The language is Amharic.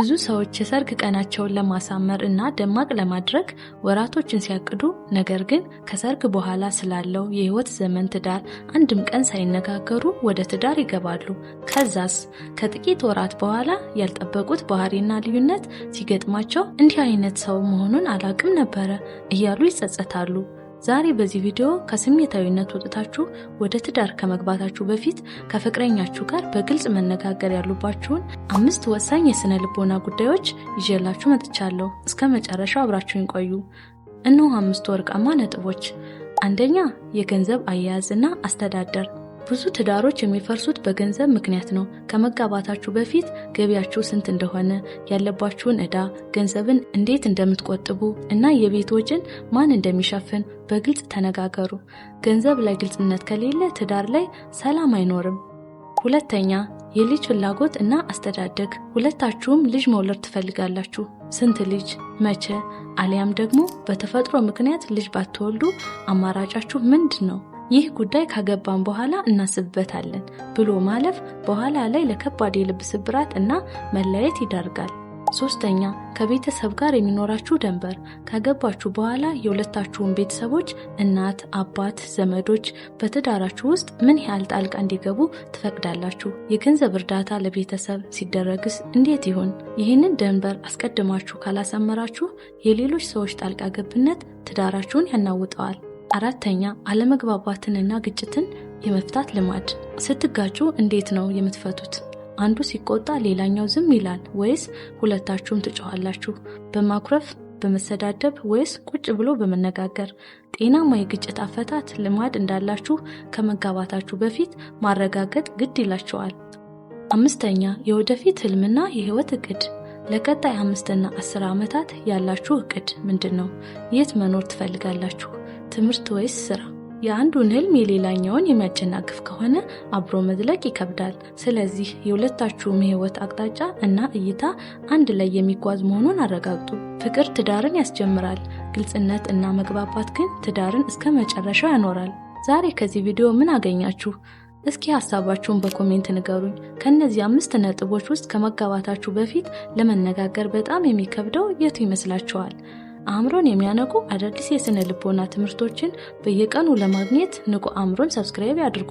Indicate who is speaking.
Speaker 1: ብዙ ሰዎች የሰርግ ቀናቸውን ለማሳመር እና ደማቅ ለማድረግ ወራቶችን ሲያቅዱ፣ ነገር ግን ከሰርግ በኋላ ስላለው የህይወት ዘመን ትዳር አንድም ቀን ሳይነጋገሩ ወደ ትዳር ይገባሉ። ከዛስ ከጥቂት ወራት በኋላ ያልጠበቁት ባህሪና ልዩነት ሲገጥማቸው እንዲህ አይነት ሰው መሆኑን አላቅም ነበረ እያሉ ይጸጸታሉ። ዛሬ በዚህ ቪዲዮ ከስሜታዊነት ወጥታችሁ ወደ ትዳር ከመግባታችሁ በፊት ከፍቅረኛችሁ ጋር በግልጽ መነጋገር ያሉባችሁን 5 ወሳኝ የስነ ልቦና ጉዳዮች ይዤላችሁ መጥቻለሁ። እስከ መጨረሻው አብራችሁን ቆዩ። እነሆ 5 ወርቃማ ነጥቦች። አንደኛ፣ የገንዘብ አያያዝና አስተዳደር። ብዙ ትዳሮች የሚፈርሱት በገንዘብ ምክንያት ነው። ከመጋባታችሁ በፊት ገቢያችሁ ስንት እንደሆነ፣ ያለባችሁን ዕዳ፣ ገንዘብን እንዴት እንደምትቆጥቡ እና የቤት ወጪን ማን እንደሚሸፍን በግልጽ ተነጋገሩ። ገንዘብ ላይ ግልጽነት ከሌለ ትዳር ላይ ሰላም አይኖርም። ሁለተኛ፣ የልጅ ፍላጎት እና አስተዳደግ። ሁለታችሁም ልጅ መውለድ ትፈልጋላችሁ። ስንት ልጅ፣ መቼ፣ አሊያም ደግሞ በተፈጥሮ ምክንያት ልጅ ባትወልዱ አማራጫችሁ ምንድን ነው? ይህ ጉዳይ ካገባን በኋላ እናስብበታለን ብሎ ማለፍ በኋላ ላይ ለከባድ የልብ ስብራት እና መለያየት ይዳርጋል። ሶስተኛ፣ ከቤተሰብ ጋር የሚኖራችሁ ደንበር። ካገባችሁ በኋላ የሁለታችሁን ቤተሰቦች እናት፣ አባት፣ ዘመዶች በትዳራችሁ ውስጥ ምን ያህል ጣልቃ እንዲገቡ ትፈቅዳላችሁ? የገንዘብ እርዳታ ለቤተሰብ ሲደረግስ እንዴት ይሁን? ይህንን ደንበር አስቀድማችሁ ካላሰመራችሁ የሌሎች ሰዎች ጣልቃ ገብነት ትዳራችሁን ያናውጠዋል። አራተኛ፣ አለመግባባትንና ግጭትን የመፍታት ልማድ። ስትጋጩ እንዴት ነው የምትፈቱት? አንዱ ሲቆጣ ሌላኛው ዝም ይላል ወይስ ሁለታችሁም ትጮኻላችሁ? በማኩረፍ፣ በመሰዳደብ ወይስ ቁጭ ብሎ በመነጋገር? ጤናማ የግጭት አፈታት ልማድ እንዳላችሁ ከመጋባታችሁ በፊት ማረጋገጥ ግድ ይላችኋል። አምስተኛ፣ የወደፊት ህልምና የህይወት እቅድ። ለቀጣይ 5 እና 10 ዓመታት ያላችሁ እቅድ ምንድን ነው? የት መኖር ትፈልጋላችሁ? ትምህርት ወይስ ስራ? የአንዱን ህልም የሌላኛውን የሚያጨናግፍ ከሆነ አብሮ መዝለቅ ይከብዳል። ስለዚህ የሁለታችሁም የህይወት አቅጣጫ እና እይታ አንድ ላይ የሚጓዝ መሆኑን አረጋግጡ። ፍቅር ትዳርን ያስጀምራል፣ ግልጽነት እና መግባባት ግን ትዳርን እስከ መጨረሻው ያኖራል። ዛሬ ከዚህ ቪዲዮ ምን አገኛችሁ? እስኪ ሀሳባችሁን በኮሜንት ንገሩኝ። ከነዚህ 5 ነጥቦች ውስጥ ከመጋባታችሁ በፊት ለመነጋገር በጣም የሚከብደው የቱ ይመስላችኋል? አእምሮን የሚያነቁ አዳዲስ የስነ ልቦና ትምህርቶችን በየቀኑ ለማግኘት ንቁ አእምሮን ሰብስክራይብ ያድርጉ።